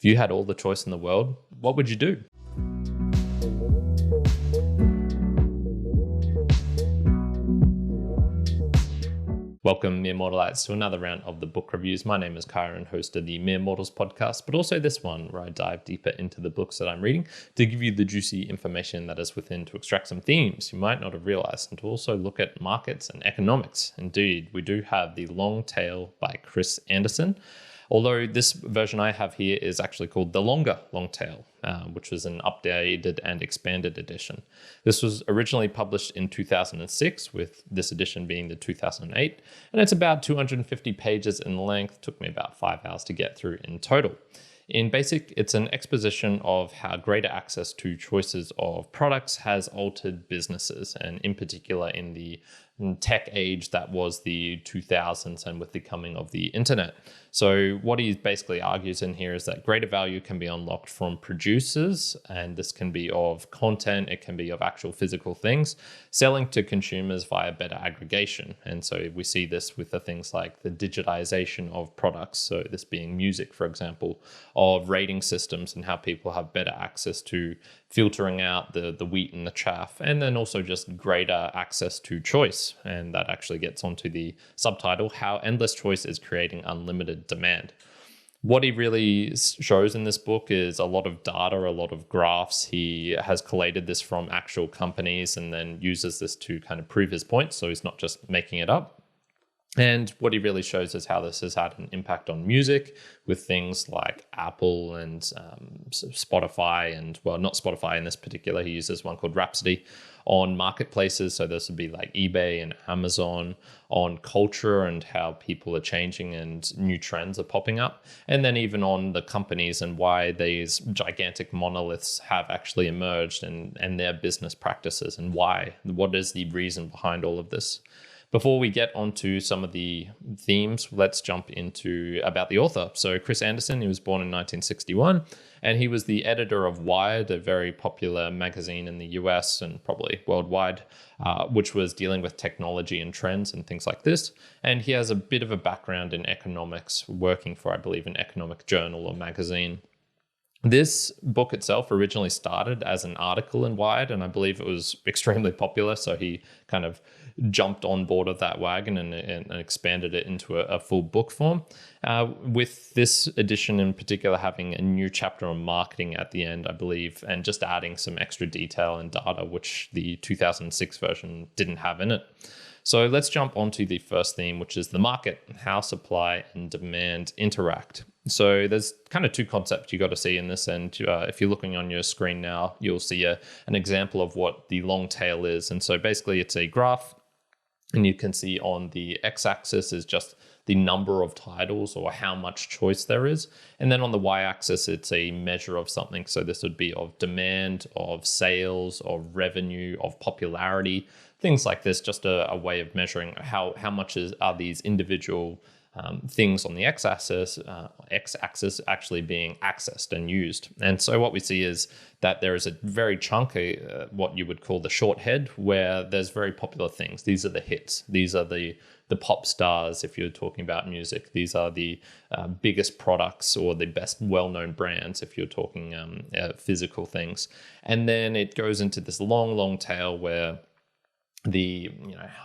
If you had all the choice in the world, what would you do? Welcome, Mere Mortalites, to another round of the book reviews. My name is Kyrin, host of the Mere Mortals podcast, but also this one where I dive deeper into the books that I'm reading to give you the juicy information that is within, to extract some themes you might not have realized, and to also look at markets and economics. Indeed, we do have The Long Tail by Chris Anderson, although this version I have here is actually called The Longer Long Tail, which was an updated and expanded edition. This was originally published in 2006, with this edition being the 2008, and it's about 250 pages in length. Took me about 5 hours to get through in total. In basic, it's an exposition of how greater access to choices of products has altered businesses, and in particular in the tech age that was the 2000s and with the coming of the internet. So what he basically argues in here is that greater value can be unlocked from producers, and this can be of content, it can be of actual physical things, selling to consumers via better aggregation. And so we see this with the things like the digitization of products, so this being music, for example, of rating systems and how people have better access to filtering out the wheat and the chaff, and then also just greater access to choice. And that actually gets onto the subtitle, How Endless Choice is Creating Unlimited Demand. What he really shows in this book is a lot of data, a lot of graphs. He has collated this from actual companies and then uses this to kind of prove his point. So he's not just making it up. And what he really shows is how this has had an impact on music with things like Apple and Spotify, and, well, not Spotify in this particular, he uses one called Rhapsody, on marketplaces. So this would be like eBay and Amazon, on culture and how people are changing and new trends are popping up. And then even on the companies and why these gigantic monoliths have actually emerged, and their business practices, and why, what is the reason behind all of this. Before we get onto some of the themes, let's jump into about the author. So Chris Anderson, he was born in 1961, and he was the editor of Wired, a very popular magazine in the US and probably worldwide, which was dealing with technology and trends and things like this. And he has a bit of a background in economics, working for, I believe, an economic journal or magazine. This book itself originally started as an article in Wired, and I believe it was extremely popular, so he kind of jumped on board of that wagon and expanded it into a full book form. With this edition in particular having a new chapter on marketing at the end, I believe, and just adding some extra detail and data, which the 2006 version didn't have in it. So let's jump onto the first theme, which is the market, how supply and demand interact. So there's kind of two concepts you got to see in this. And if you're looking on your screen now, you'll see an example of what the long tail is. And so basically it's a graph, and you can see on the x-axis is just the number of titles or how much choice there is. And then on the y-axis, it's a measure of something. So this would be of demand, of sales, of revenue, of popularity, things like this, just a way of measuring how much are these individual things on the x-axis actually being accessed and used. And so what we see is that there is a very chunky, what you would call the short head, where there's very popular things. These are the hits. These are the pop stars, if you're talking about music. These are the biggest products or the best well-known brands, if you're talking physical things. And then it goes into this long tail where the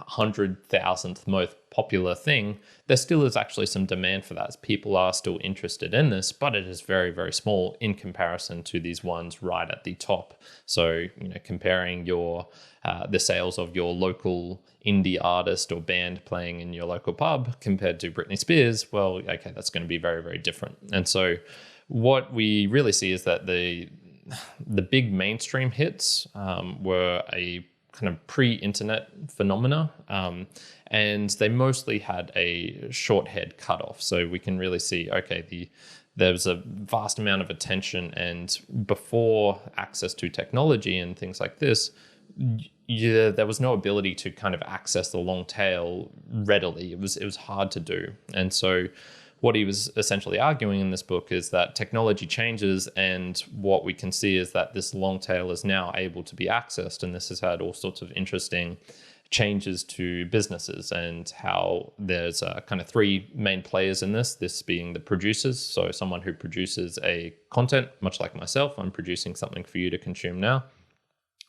100,000th most popular thing, there still is actually some demand for that. People are still interested in this, but it is very, very small in comparison to these ones right at the top. So, comparing the sales of your local indie artist or band playing in your local pub compared to Britney Spears, well, okay, that's going to be very, very different. And so what we really see is that the big mainstream hits were a kind of pre-internet phenomena, and they mostly had a short head cutoff. So we can really see, okay, there's a vast amount of attention, and before access to technology and things like this, there was no ability to kind of access the long tail readily. It was hard to do. And so what he was essentially arguing in this book is that technology changes, and what we can see is that this long tail is now able to be accessed. And this has had all sorts of interesting changes to businesses and how there's kind of three main players in this being the producers. So someone who produces a content, much like myself, I'm producing something for you to consume now.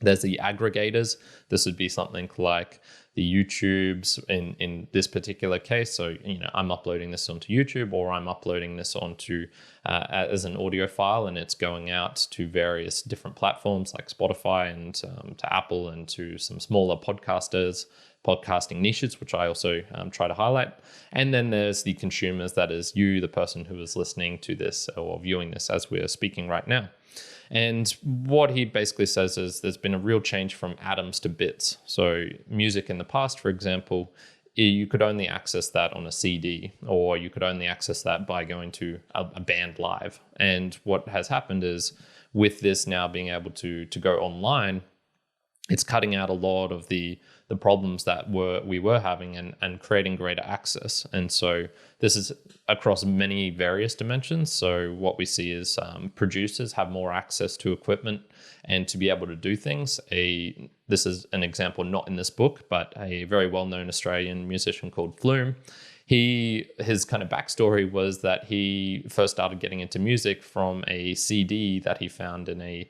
There's the aggregators. This would be something like the YouTubes in this particular case. So, I'm uploading this onto YouTube, or I'm uploading this onto as an audio file, and it's going out to various different platforms like Spotify and to Apple and to some smaller podcasting niches, which I also try to highlight. And then there's the consumers, that is you, the person who is listening to this or viewing this as we're speaking right now. And what he basically says is there's been a real change from atoms to bits. So music in the past, for example, you could only access that on a CD, or you could only access that by going to a band live. And what has happened is, with this now being able to go online, it's cutting out a lot of the problems that we were having and creating greater access. And so this is across many various dimensions. So what we see is producers have more access to equipment and to be able to do things. This is an example not in this book, but a very well-known Australian musician called Flume. His kind of backstory was that he first started getting into music from a CD that he found in a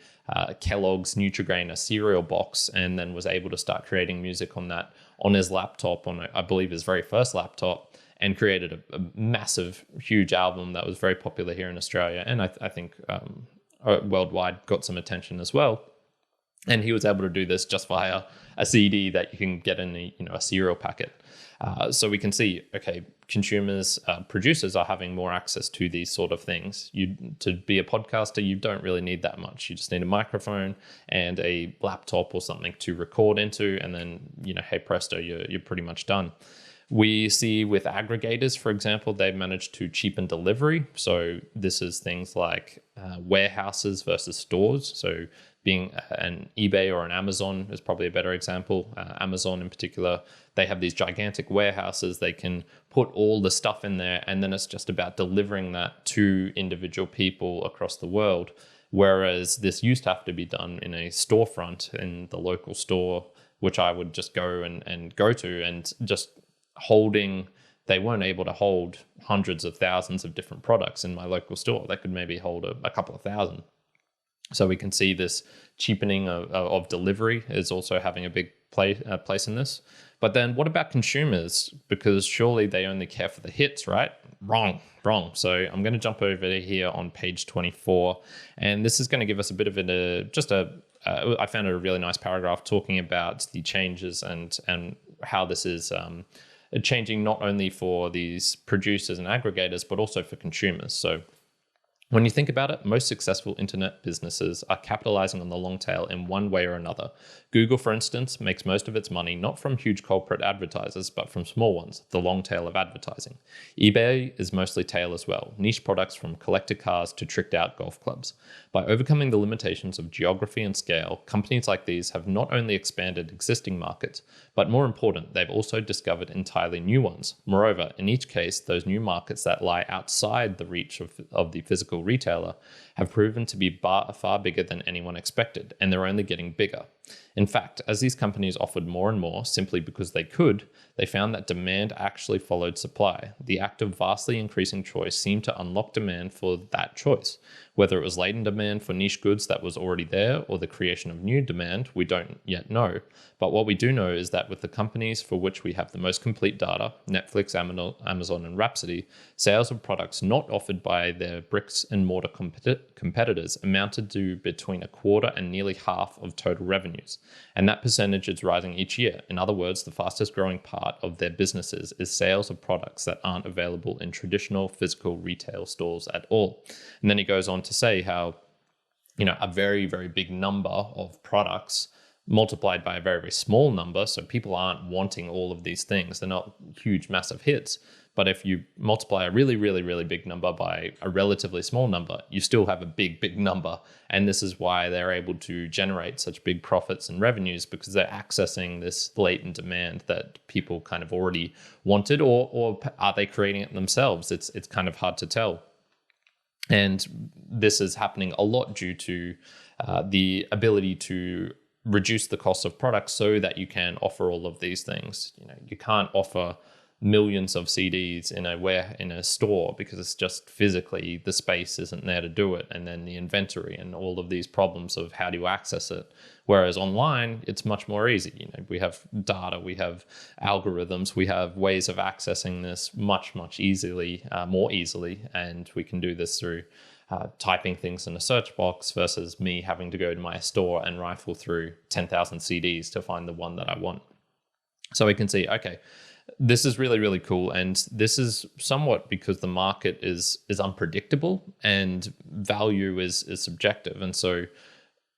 Kellogg's Nutri-Grain, a cereal box, and then was able to start creating music on that on his laptop, I believe his very first laptop, and created a massive, huge album that was very popular here in Australia, and I think worldwide got some attention as well. And he was able to do this just via a CD that you can get in a cereal packet. So we can see, okay, consumers, producers are having more access to these sort of things. To be a podcaster, you don't really need that much. You just need a microphone and a laptop or something to record into, and then, hey presto, you're pretty much done. We see with aggregators, for example, they've managed to cheapen delivery. So this is things like warehouses versus stores. So being an eBay or an Amazon is probably a better example. Amazon in particular, they have these gigantic warehouses. They can put all the stuff in there, and then it's just about delivering that to individual people across the world. Whereas this used to have to be done in a storefront in the local store, which I would just go and go to, and just they weren't able to hold hundreds of thousands of different products in my local store. They could maybe hold a couple of thousand. So we can see this cheapening of delivery is also having a big place in this. But then what about consumers? Because surely they only care for the hits, right? Wrong. So I'm going to jump over here on page 24. And this is going to give us a bit of I found it a really nice paragraph talking about the changes and how this is changing not only for these producers and aggregators, but also for consumers. So when you think about it, most successful internet businesses are capitalizing on the long tail in one way or another. Google, for instance, makes most of its money not from huge corporate advertisers, but from small ones, the long tail of advertising. eBay is mostly tail as well, niche products from collector cars to tricked out golf clubs. By overcoming the limitations of geography and scale, companies like these have not only expanded existing markets, but more important, they've also discovered entirely new ones. Moreover, in each case, those new markets that lie outside the reach of the physical retailer have proven to be far bigger than anyone expected, and they're only getting bigger. In fact, as these companies offered more and more simply because they could, they found that demand actually followed supply. The act of vastly increasing choice seemed to unlock demand for that choice. Whether it was latent demand for niche goods that was already there or the creation of new demand, we don't yet know. But what we do know is that with the companies for which we have the most complete data, Netflix, Amazon, and Rhapsody, sales of products not offered by their bricks and mortar competitors amounted to between a quarter and nearly half of total revenues. And that percentage is rising each year. In other words, the fastest growing part of their businesses is sales of products that aren't available in traditional physical retail stores at all. And then he goes on to say how, a very, very big number of products multiplied by a very, very small number. So people aren't wanting all of these things. They're not huge, massive hits. But if you multiply a really, really, really big number by a relatively small number, you still have a big, big number. And this is why they're able to generate such big profits and revenues, because they're accessing this latent demand that people kind of already wanted, or are they creating it themselves? It's kind of hard to tell. And this is happening a lot due to the ability to reduce the cost of products so that you can offer all of these things. You can't offer millions of CDs in a store because it's just physically the space isn't there to do it, and then the inventory and all of these problems of how do you access it. Whereas online, it's much more easy. We have data, we have algorithms, we have ways of accessing this much more easily, and we can do this through typing things in a search box versus me having to go to my store and rifle through 10,000 CDs to find the one that I want. So we can see, okay, this is really, really cool. And this is somewhat because the market is unpredictable and value is subjective. And so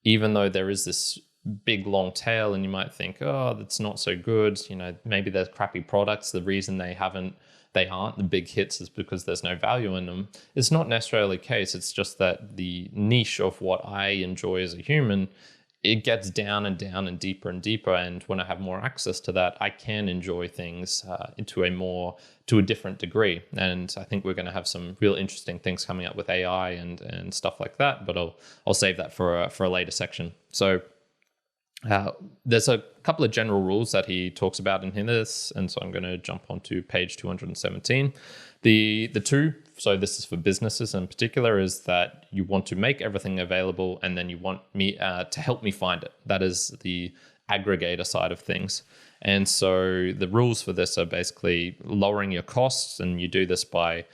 even though there is this big long tail and you might think, oh, that's not so good, maybe there's crappy products. The reason they aren't the big hits is because there's no value in them. It's not necessarily the case. It's just that the niche of what I enjoy as a human, it gets down and down and deeper and deeper. And when I have more access to that, I can enjoy things to a different degree. And I think we're going to have some real interesting things coming up with AI and stuff like that. But I'll save that for a later section. So there's a couple of general rules that he talks about in this, and so I'm going to jump onto page 217. The two, so this is for businesses in particular, is that you want to make everything available, and then you want me to help me find it. That is the aggregator side of things. And so the rules for this are basically lowering your costs, and you do this by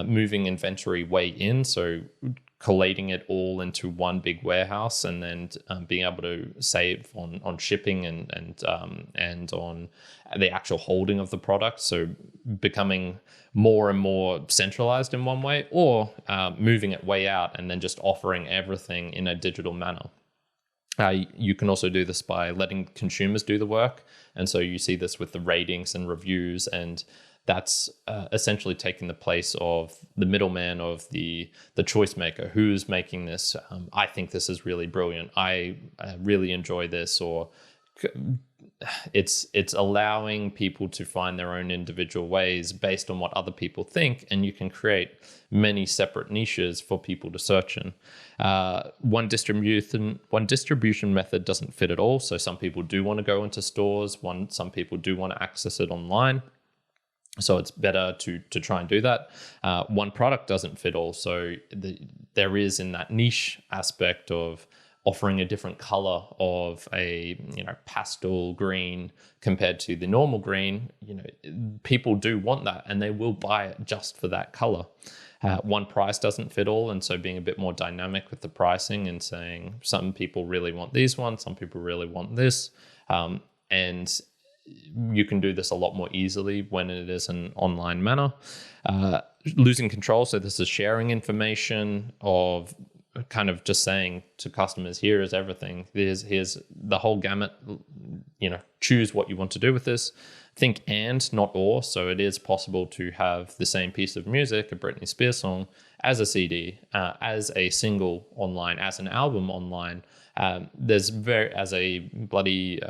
moving inventory way in, so collating it all into one big warehouse, and then being able to save on shipping and on the actual holding of the product. So becoming more and more centralized in one way, or moving it way out and then just offering everything in a digital manner. You can also do this by letting consumers do the work. And so you see this with the ratings and reviews, and that's essentially taking the place of the middleman, of the choice maker. Who's making this? I think this is really brilliant. I really enjoy this. Or it's allowing people to find their own individual ways based on what other people think, and you can create many separate niches for people to search in. One distribution method doesn't fit at all. So some people do want to go into stores. Some people do want to access it online. So it's better to try and do that. One product doesn't fit all. So there is, in that niche aspect of offering a different color of a pastel green compared to the normal green, people do want that and they will buy it just for that color. One price doesn't fit all, and so being a bit more dynamic with the pricing and saying some people really want these ones, some people really want this, and you can do this a lot more easily when it is an online manner. Losing control, so this is sharing information, of kind of just saying to customers, here is everything, here's the whole gamut, choose what you want to do with this. Think and, not or. So it is possible to have the same piece of music, a Britney Spears song, as a CD, as a single online, as an album online. As a bloody,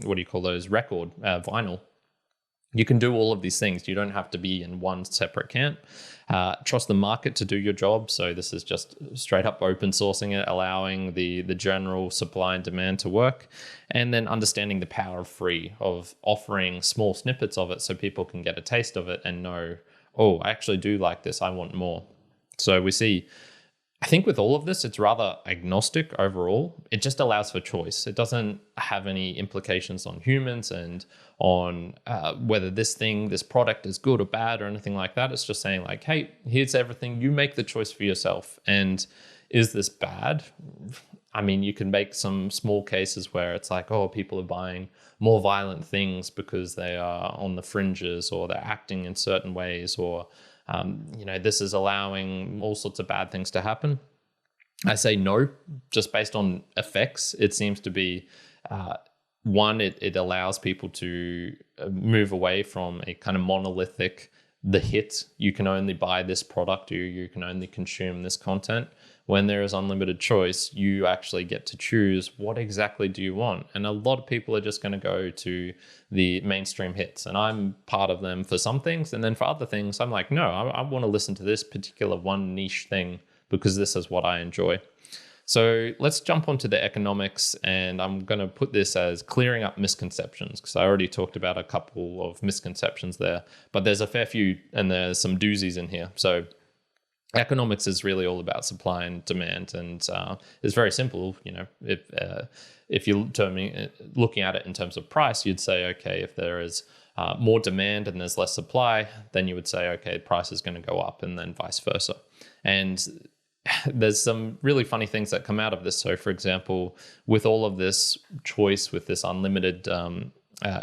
what do you call those, record, vinyl. You can do all of these things. You don't have to be in one separate camp. Trust the market to do your job. So this is just straight up open sourcing it, allowing the general supply and demand to work, and then understanding the power of free, of offering small snippets of it so people can get a taste of it and know, oh, I actually do like this, I want more. So we see, I think with all of this, it's rather agnostic overall. It just allows for choice. It doesn't have any implications on humans and on whether this product is good or bad or anything like that. It's just saying like, hey, here's everything. You make the choice for yourself. And is this bad? I mean, you can make some small cases where it's like, oh, people are buying more violent things because they are on the fringes, or they're acting in certain ways, or this is allowing all sorts of bad things to happen. I say no, just based on effects. It seems to be, one, it allows people to move away from a kind of monolithic, the hit, you can only buy this product, or you can only consume this content. When there is unlimited choice, you actually get to choose what exactly do you want. And a lot of people are just going to go to the mainstream hits, and I'm part of them for some things. And then for other things, I'm like, no, I want to listen to this particular one niche thing because this is what I enjoy. So let's jump onto the economics, and I'm going to put this as clearing up misconceptions, because I already talked about a couple of misconceptions there, but there's a fair few and there's some doozies in here. So economics is really all about supply and demand, and it's very simple. If you're looking at it in terms of price, you'd say, okay, if there is more demand and there's less supply, then you would say, okay, price is going to go up, and then vice versa. And there's some really funny things that come out of this. So, for example, with all of this choice, with this unlimited,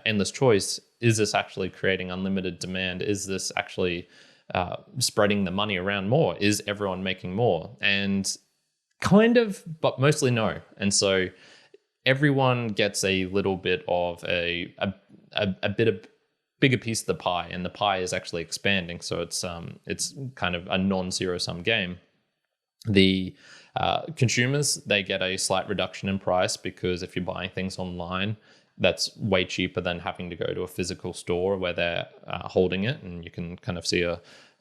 endless choice, is this actually creating unlimited demand? Is this actually spreading the money around more? Is everyone making more? And kind of, but mostly no. And so everyone gets a little bit of a bit of bigger piece of the pie, and the pie is actually expanding. So it's kind of a non-zero sum game. The consumers, they get a slight reduction in price, because if you're buying things online, that's way cheaper than having to go to a physical store where they're holding it. And you can kind of see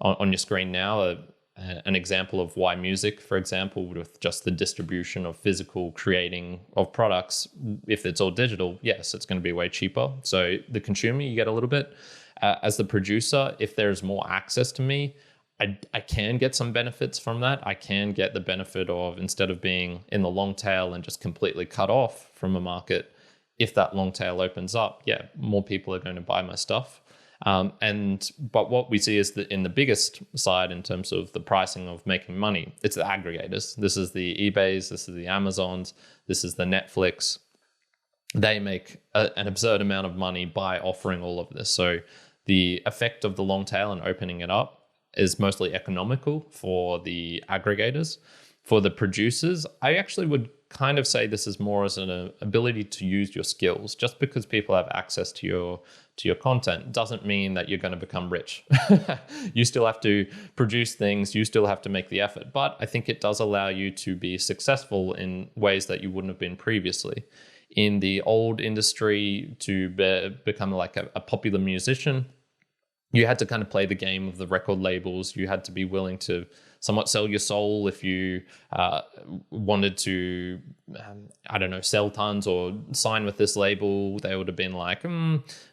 on your screen now an example of why music, for example, with just the distribution of physical creating of products, if it's all digital, yes, it's going to be way cheaper. So the consumer, you get a little bit. As the producer, if there's more access to me, I can get some benefits from that. I can get the benefit of, instead of being in the long tail and just completely cut off from a market, if that long tail opens up, yeah, more people are going to buy my stuff. But what we see is that in the biggest side, in terms of the pricing of making money, it's the aggregators. This is the eBays, this is the Amazons, this is the Netflix. They make an absurd amount of money by offering all of this. So the effect of the long tail and opening it up is mostly economical for the aggregators. For the producers, I actually would kind of say this is more as an ability to use your skills. Just because people have access to your content doesn't mean that you're going to become rich. You still have to produce things, you still have to make the effort, but I think it does allow you to be successful in ways that you wouldn't have been previously. In the old industry, to become like a popular musician, you had to kind of play the game of the record labels. You had to be willing to somewhat sell your soul if you wanted to, sell tons or sign with this label. They would have been like,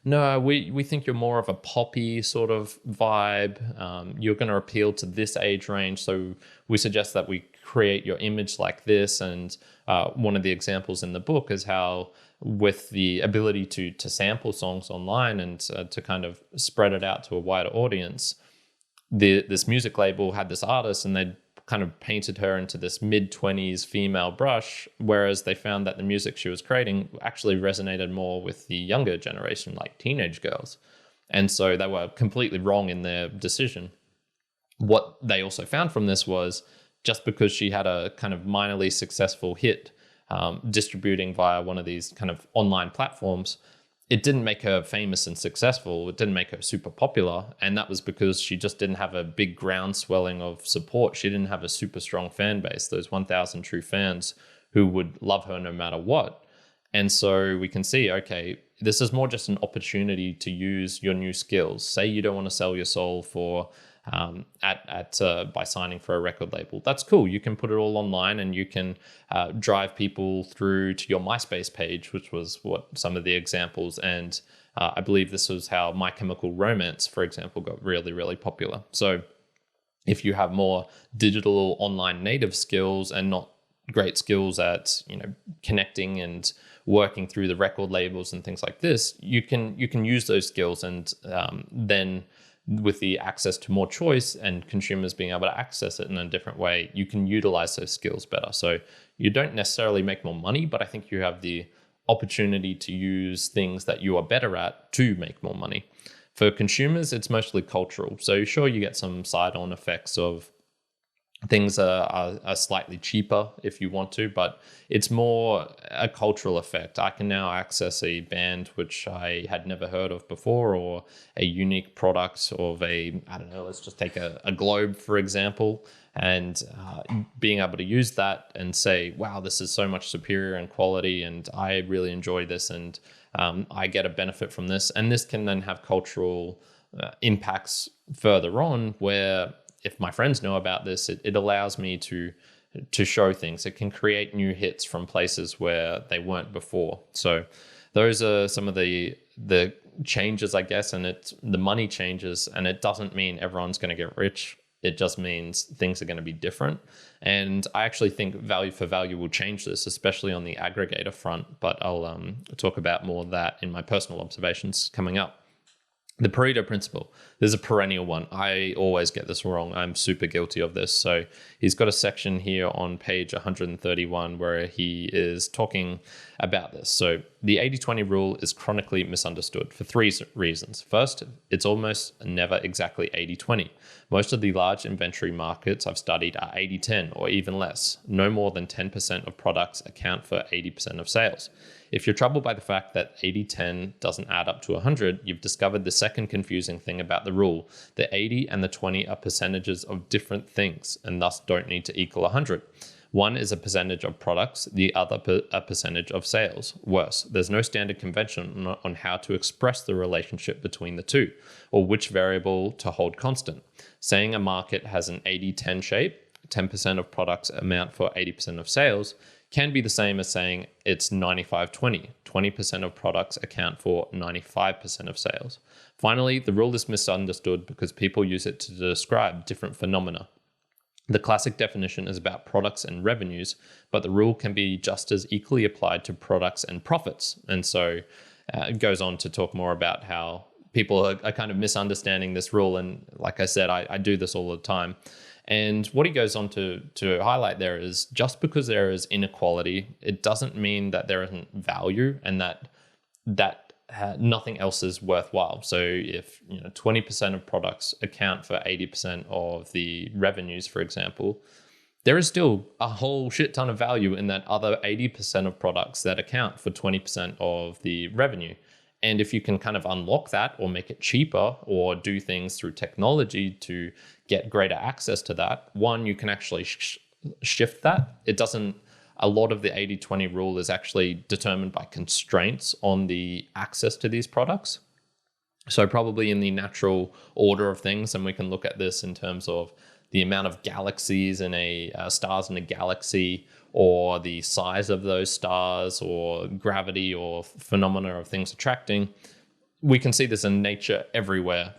no, we think you're more of a poppy sort of vibe. You're going to appeal to this age range. So we suggest that we create your image like this. And one of the examples in the book is how, with the ability to sample songs online and to kind of spread it out to a wider audience, this music label had this artist, and they kind of painted her into this mid-20s female brush, whereas they found that the music she was creating actually resonated more with the younger generation, like teenage girls. And so they were completely wrong in their decision. What they also found from this was, just because she had a kind of minorly successful hit distributing via one of these kind of online platforms, it didn't make her famous and successful. It didn't make her super popular. And that was because she just didn't have a big groundswelling of support. She didn't have a super strong fan base, those 1,000 true fans who would love her no matter what. And so we can see, okay, this is more just an opportunity to use your new skills. Say you don't want to sell your soul for by signing for a record label. That's cool. You can put it all online, and you can drive people through to your MySpace page, which was what some of the examples. And I believe this was how My Chemical Romance, for example, got really, really popular. So if you have more digital online native skills and not great skills at connecting and working through the record labels and things like this, you can use those skills, and then with the access to more choice and consumers being able to access it in a different way, you can utilize those skills better. So you don't necessarily make more money, but I think you have the opportunity to use things that you are better at to make more money. For consumers, it's mostly cultural. So sure, you get some side-on effects of things are slightly cheaper if you want to, but it's more a cultural effect. I can now access a band which I had never heard of before, or a unique product of let's just take a globe, for example, and being able to use that and say, wow, this is so much superior in quality, and I really enjoy this, and I get a benefit from this. And this can then have cultural impacts further on, where if my friends know about this, it allows me to to show things. It can create new hits from places where they weren't before. So those are some of the changes, I guess, and it's the money changes, and it doesn't mean everyone's going to get rich. It just means things are going to be different. And I actually think value for value will change this, especially on the aggregator front. But I'll talk about more of that in my personal observations coming up. The Pareto principle, there's a perennial one. I always get this wrong. I'm super guilty of this. So he's got a section here on page 131 where he is talking about this. So the 80-20 rule is chronically misunderstood for three reasons. First, it's almost never exactly 80-20. Most of the large inventory markets I've studied are 80-10 or even less. No more than 10% of products account for 80% of sales. If you're troubled by the fact that 80-10 doesn't add up to 100, you've discovered the second confusing thing about the rule. The 80 and the 20 are percentages of different things and thus don't need to equal 100. One is a percentage of products, the other a percentage of sales. Worse, there's no standard convention on how to express the relationship between the two, or which variable to hold constant. Saying a market has an 80-10 shape, 10% of products amount for 80% of sales, can be the same as saying it's 95-20. 20% of products account for 95% of sales. Finally, the rule is misunderstood because people use it to describe different phenomena. The classic definition is about products and revenues, but the rule can be just as equally applied to products and profits. And so it goes on to talk more about how people are kind of misunderstanding this rule. And like I said, I do this all the time. And what he goes on to highlight there is just because there is inequality, it doesn't mean that there isn't value and that nothing else is worthwhile. So if 20% of products account for 80% of the revenues, for example, there is still a whole shit ton of value in that other 80% of products that account for 20% of the revenue. And if you can kind of unlock that or make it cheaper or do things through technology to get greater access to that, one, you can actually shift that. A lot of the 80-20 rule is actually determined by constraints on the access to these products. So probably in the natural order of things, and we can look at this in terms of the amount of galaxies in stars in a galaxy, or the size of those stars, or gravity, or phenomena of things attracting. We can see this in nature everywhere,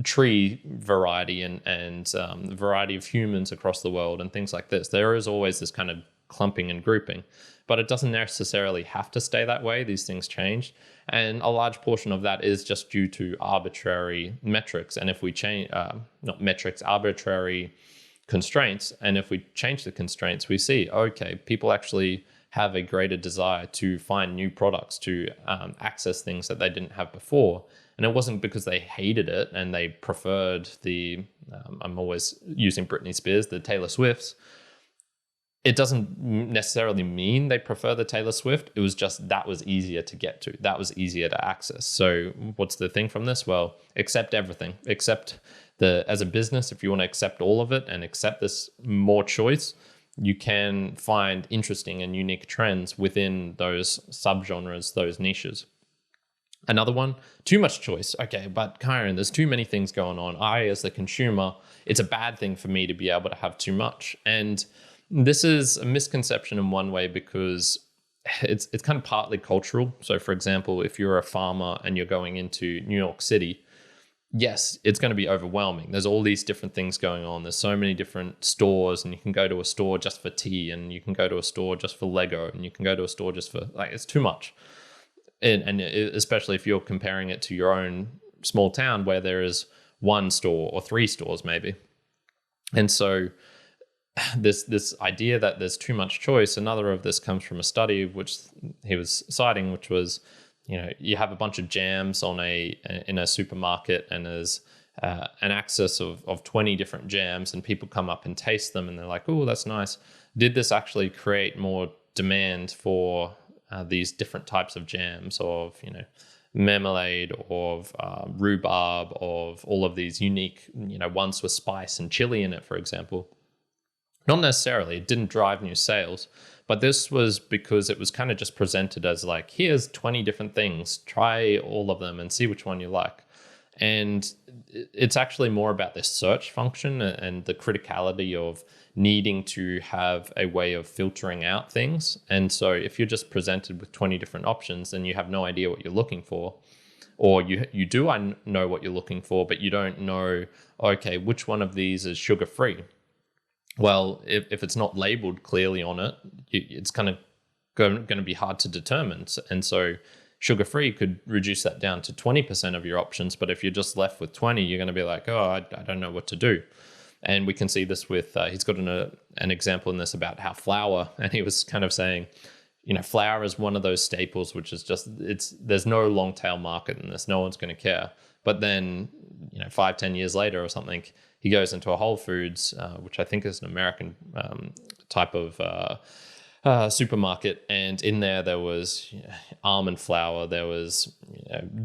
tree variety and variety of humans across the world and things like this. There is always this kind of clumping and grouping, but it doesn't necessarily have to stay that way. These things change. And a large portion of that is just due to arbitrary metrics. And if we change, arbitrary constraints. And if we change the constraints, we see, okay, people actually have a greater desire to find new products, to access things that they didn't have before. And it wasn't because they hated it and they preferred I'm always using Britney Spears, the Taylor Swifts. It doesn't necessarily mean they prefer the Taylor Swift. It was just that was easier to get to. That was easier to access. So what's the thing from this? Well, accept everything. As a business, if you want to accept all of it and accept this more choice, you can find interesting and unique trends within those subgenres, those niches. Another one, too much choice. Okay, but Kyrin, there's too many things going on. As the consumer, it's a bad thing for me to be able to have too much. And this is a misconception in one way because it's kind of partly cultural. So for example, if you're a farmer and you're going into New York City, yes, it's going to be overwhelming. There's all these different things going on. There's so many different stores, and you can go to a store just for tea, and you can go to a store just for Lego, and you can go to a store just for, it's too much. And especially if you're comparing it to your own small town where there is one store or three stores maybe. And so this idea that there's too much choice, another of this comes from a study which he was citing, which was, you have a bunch of jams in a supermarket, and there's an access of 20 different jams, and people come up and taste them and they're like, oh, that's nice. Did this actually create more demand for these different types of jams, of marmalade, of rhubarb, of all of these unique ones with spice and chili in it, for example? Not necessarily. It didn't drive new sales, but this was because it was kind of just presented as like, here's 20 different things, try all of them and see which one you like. And it's actually more about this search function and the criticality of needing to have a way of filtering out things. And so if you're just presented with 20 different options and you have no idea what you're looking for, or you do know what you're looking for, but you don't know, okay, which one of these is sugar-free? Well, if it's not labeled clearly on it, it's kind of going to be hard to determine. And so sugar-free could reduce that down to 20% of your options. But if you're just left with 20, you're going to be like, oh, I don't know what to do. And we can see this with, he's got an example in this about how flour, and he was kind of saying, flour is one of those staples, which is just, there's no long tail market in this. No one's going to care. But then, 5-10 years later or something, he goes into a Whole Foods, which I think is an American type of supermarket, and in there was almond flour, there was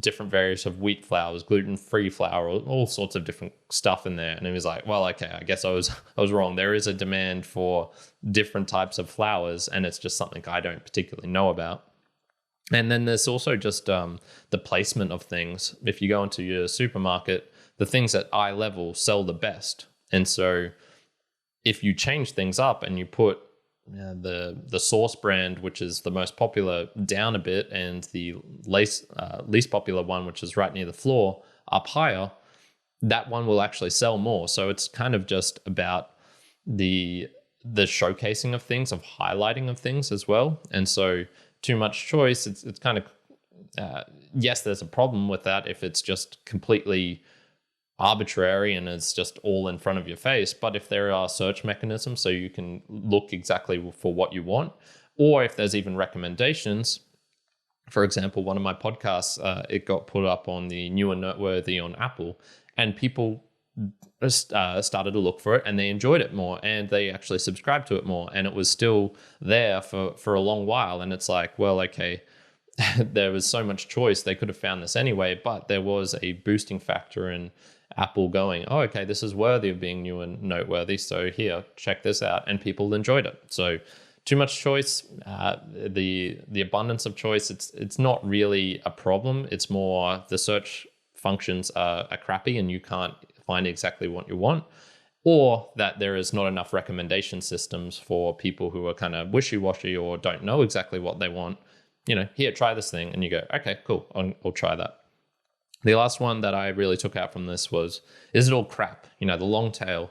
different variants of wheat flours, gluten-free flour, all sorts of different stuff in there. And he was like, well, okay, I guess I was wrong. There is a demand for different types of flours, and it's just something I don't particularly know about. And then there's also just the placement of things. If you go into your supermarket, the things at eye level sell the best. And so if you change things up and you put the Sauce brand, which is the most popular, down a bit, and the least popular one, which is right near the floor, up higher, that one will actually sell more. So it's kind of just about the showcasing of things, of highlighting of things as well. And so too much choice, it's kind of, yes, there's a problem with that if it's just completely arbitrary and it's just all in front of your face. But if there are search mechanisms so you can look exactly for what you want, or if there's even recommendations, for example, one of my podcasts, it got put up on the New and Noteworthy on Apple, and people started to look for it and they enjoyed it more and they actually subscribed to it more, and it was still there for a long while. And it's like, well, okay, there was so much choice, they could have found this anyway, but there was a boosting factor in Apple going, oh, okay, this is worthy of being new and noteworthy, so here, check this out, and people enjoyed it. So too much choice, the abundance of choice, it's not really a problem. It's more the search functions are crappy and you can't find exactly what you want, or that there is not enough recommendation systems for people who are kind of wishy-washy or don't know exactly what they want. Here, try this thing, and you go, okay, cool, I'll try that. The last one that I really took out from this was, is it all crap? The long tail.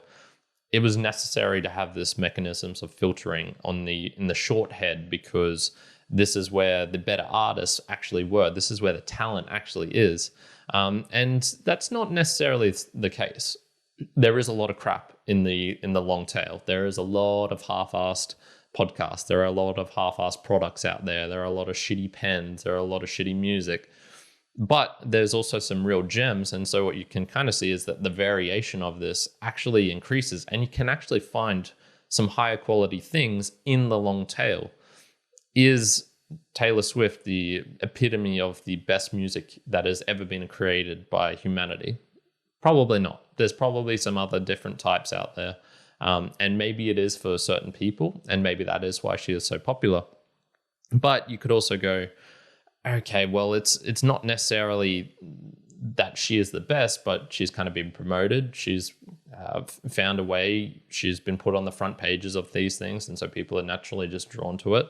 It was necessary to have this mechanisms of filtering in the short head, because this is where the better artists actually were. This is where the talent actually is. And that's not necessarily the case. There is a lot of crap in the long tail. There is a lot of half-assed podcasts. There are a lot of half-assed products out there. There are a lot of shitty pens. There are a lot of shitty music. But there's also some real gems. And so what you can kind of see is that the variation of this actually increases, and you can actually find some higher quality things in the long tail. Is Taylor Swift the epitome of the best music that has ever been created by humanity? Probably not. There's probably some other different types out there. And maybe it is for certain people, and maybe that is why she is so popular. But you could also go, okay, well, it's not necessarily that she is the best, but she's kind of been promoted. She's found a way. She's been put on the front pages of these things, and so people are naturally just drawn to it.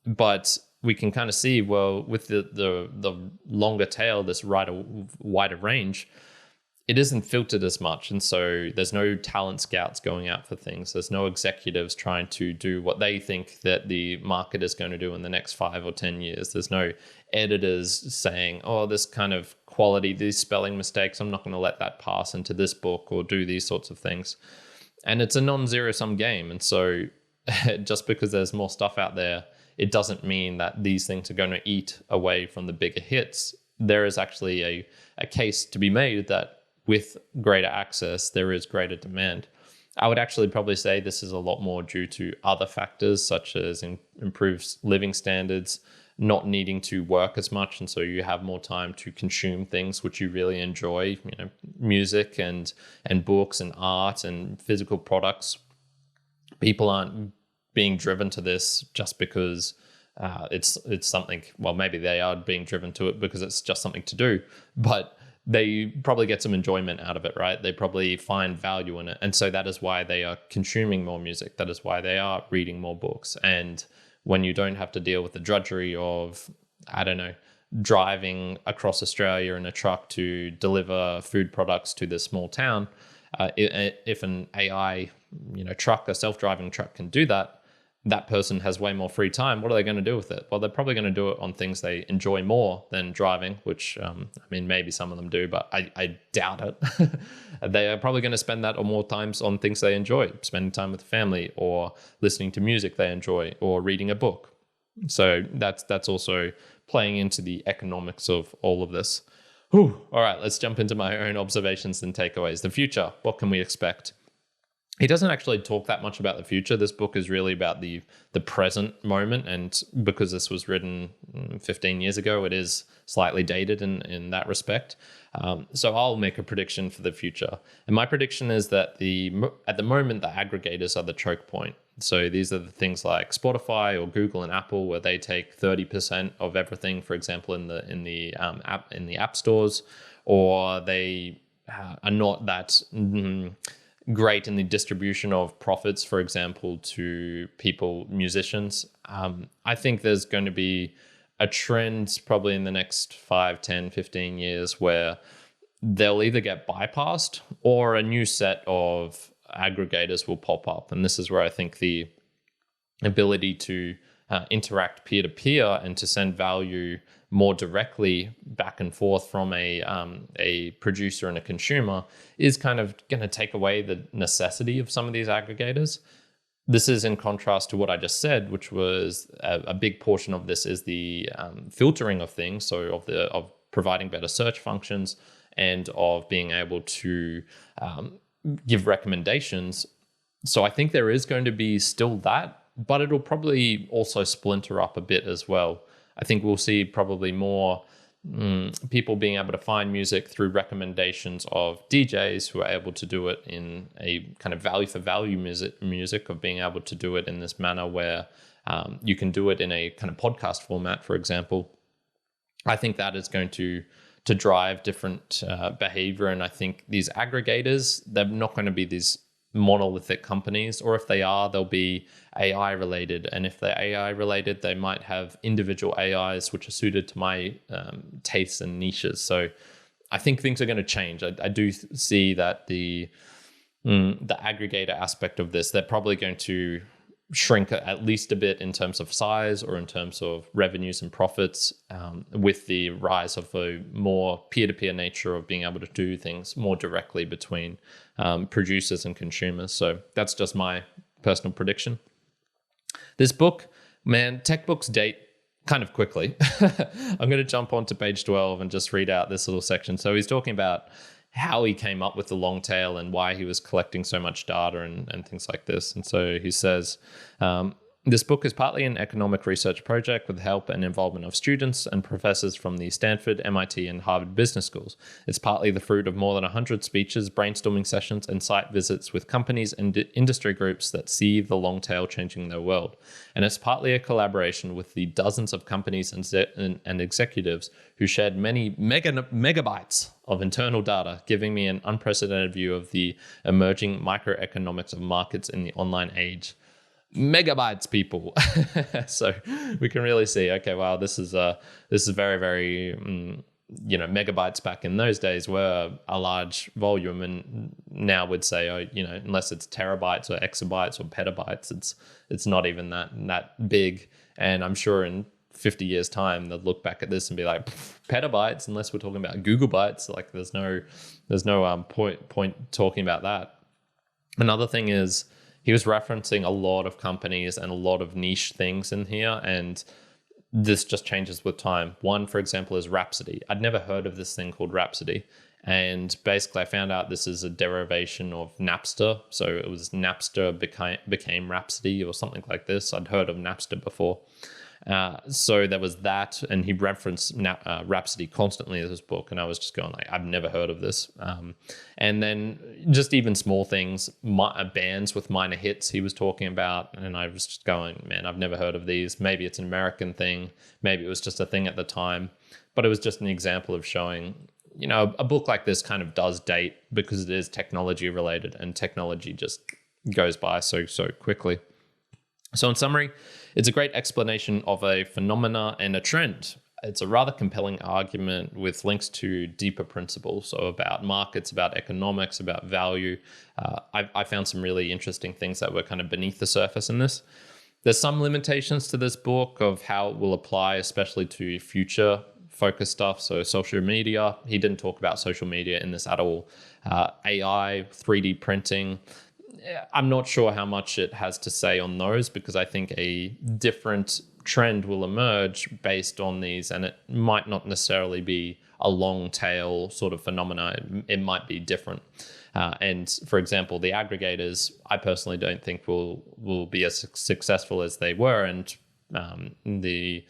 But we can kind of see, well, with the longer tail, this wider range, it isn't filtered as much. And so there's no talent scouts going out for things. There's no executives trying to do what they think that the market is going to do in the next 5 or 10 years. There's no editors saying, oh, this kind of quality, these spelling mistakes, I'm not going to let that pass into this book or do these sorts of things. And it's a non-zero sum game. And so just because there's more stuff out there, it doesn't mean that these things are going to eat away from the bigger hits. There is actually a case to be made that with greater access, there is greater demand. I would actually probably say this is a lot more due to other factors, such as improved living standards, not needing to work as much, and so you have more time to consume things which you really enjoy, music and books and art and physical products. People aren't being driven to this just because it's something. Well, maybe they are being driven to it because it's just something to do, but they probably get some enjoyment out of it, right? They probably find value in it. And so that is why they are consuming more music. That is why they are reading more books. And when you don't have to deal with the drudgery of, I don't know, driving across Australia in a truck to deliver food products to this small town, if an AI, truck, a self-driving truck can do that, that person has way more free time. What are they going to do with it? Well, they're probably going to do it on things they enjoy more than driving, which, maybe some of them do, but I doubt it. They are probably going to spend that or more times on things they enjoy, spending time with the family or listening to music they enjoy or reading a book. So that's also playing into the economics of all of this. Whew. All right, let's jump into my own observations and takeaways. The future, what can we expect? He doesn't actually talk that much about the future. This book is really about the present moment. And because this was written 15 years ago, it is slightly dated in that respect. So I'll make a prediction for the future. And my prediction is that at the moment, the aggregators are the choke point. So these are the things like Spotify or Google and Apple, where they take 30% of everything, for example, in the app stores, or they are not that great in the distribution of profits, for example, to people, musicians. I think there's going to be a trend probably in the next 5, 10, 15 years where they'll either get bypassed or a new set of aggregators will pop up. And this is where I think the ability to interact peer-to-peer and to send value more directly back and forth from a producer and a consumer is kind of going to take away the necessity of some of these aggregators. This is in contrast to what I just said, which was a big portion of this is the filtering of things. So of providing better search functions and of being able to give recommendations. So I think there is going to be still that, but it'll probably also splinter up a bit as well. I think we'll see probably more people being able to find music through recommendations of DJs who are able to do it in a kind of value for value music of being able to do it in this manner where you can do it in a kind of podcast format, for example. I think that is going to drive different behavior. And I think these aggregators, they're not going to be these monolithic companies, or if they are, they'll be AI related. And if they're AI related, they might have individual AIs which are suited to my tastes and niches. So I think things are going to change. I do see that the aggregator aspect of this, they're probably going to shrink at least a bit in terms of size or in terms of revenues and profits, with the rise of a more peer-to-peer nature of being able to do things more directly between producers and consumers. So that's just my personal prediction. This book, man, tech books date kind of quickly. I'm going to jump onto page 12 and just read out this little section. So he's talking about how he came up with the long tail and why he was collecting so much data and things like this. And so he says, this book is partly an economic research project with the help and involvement of students and professors from the Stanford, MIT, and Harvard business schools. It's partly the fruit of more than 100 speeches, brainstorming sessions, and site visits with companies and industry groups that see the long tail changing their world. And it's partly a collaboration with the dozens of companies and executives who shared many megabytes of internal data, giving me an unprecedented view of the emerging microeconomics of markets in the online age. Megabytes, people. So we can really see, okay, wow, this is very, very megabytes back in those days were a large volume, and now would say, unless it's terabytes or exabytes or petabytes, it's not even that big. And I'm sure in 50 years time they'll look back at this and be like, petabytes, unless we're talking about Google bytes, like there's no point talking about that. Another thing is, he was referencing a lot of companies and a lot of niche things in here, and this just changes with time. One, for example, is Rhapsody. I'd never heard of this thing called Rhapsody, and basically I found out this is a derivation of Napster. So it was Napster became Rhapsody or something like this. I'd heard of Napster before. So there was that, and he referenced Rhapsody constantly in his book, and I was just going like, I've never heard of this. And then just even small things, bands with minor hits he was talking about, and I was just going, man, I've never heard of these. Maybe it's an American thing, maybe it was just a thing at the time, but it was just an example of showing a book like this kind of does date because it is technology related, and technology just goes by so quickly. So in summary, it's a great explanation of a phenomena and a trend. It's a rather compelling argument with links to deeper principles, so about markets, about economics, about value. I found some really interesting things that were kind of beneath the surface in this. There's some limitations to this book of how it will apply, especially to future focus stuff. So social media, he didn't talk about social media in this at all. AI, 3D printing, I'm not sure how much it has to say on those, because I think a different trend will emerge based on these, and it might not necessarily be a long tail sort of phenomena. It might be different. And for example, the aggregators, I personally don't think will be as successful as they were. And the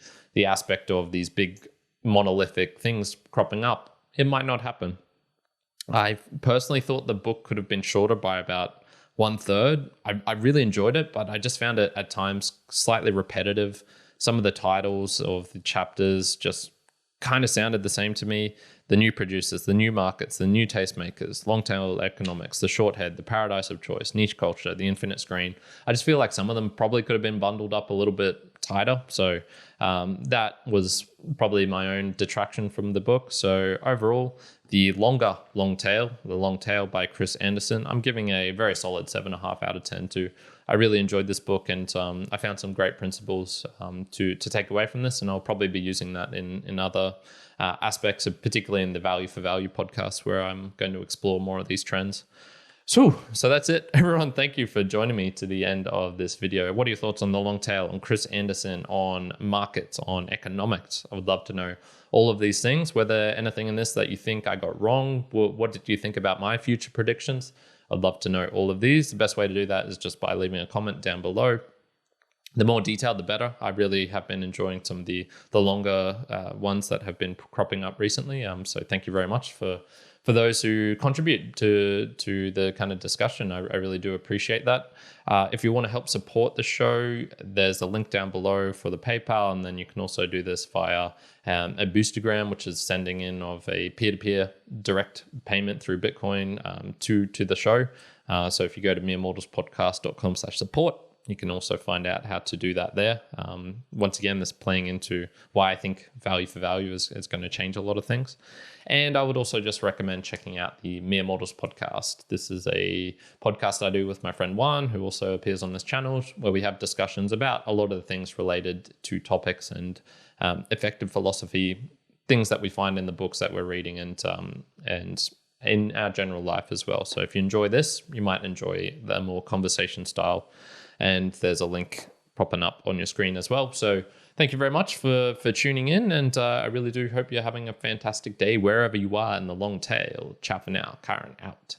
aspect of these big monolithic things cropping up, it might not happen. I personally thought the book could have been shorter by about 1/3. I really enjoyed it, but I just found it at times slightly repetitive. Some of the titles of the chapters just kind of sounded the same to me. The new producers, the new markets, the new tastemakers, long tail economics, the short head, the paradise of choice, niche culture, the infinite screen. I just feel like some of them probably could have been bundled up a little bit tighter. So that was probably my own detraction from the book. So overall, the long tail by Chris Anderson, I'm giving a very solid 7.5 out of 10 too. I really enjoyed this book, and I found some great principles to take away from this, and I'll probably be using that in other aspects, particularly in the Value for Value podcast, where I'm going to explore more of these trends. So that's it, everyone. Thank you for joining me to the end of this video. What are your thoughts on the long tail, on Chris Anderson, on markets, on economics? I would love to know all of these things. Were there anything in this that you think I got wrong? What did you think about my future predictions? I'd love to know all of these. The best way to do that is just by leaving a comment down below. The more detailed, the better. I really have been enjoying some of the longer ones that have been cropping up recently. So thank you very much for those who contribute to the kind of discussion. I really do appreciate that. If you want to help support the show, there's a link down below for the PayPal, and then you can also do this via a Boostergram, which is sending in of a peer-to-peer direct payment through Bitcoin to the show. So if you go to meremortalspodcast.com/support, you can also find out how to do that there. Once again, this playing into why I think Value for Value is going to change a lot of things. And I would also just recommend checking out the Mere Mortals podcast. This is a podcast I do with my friend Juan, who also appears on this channel, where we have discussions about a lot of the things related to topics and effective philosophy, things that we find in the books that we're reading, and in our general life as well. So if you enjoy this, you might enjoy the more conversation style. And there's a link popping up on your screen as well. So thank you very much for tuning in. And I really do hope you're having a fantastic day wherever you are in the long tail. Ciao for now. Kyrin out.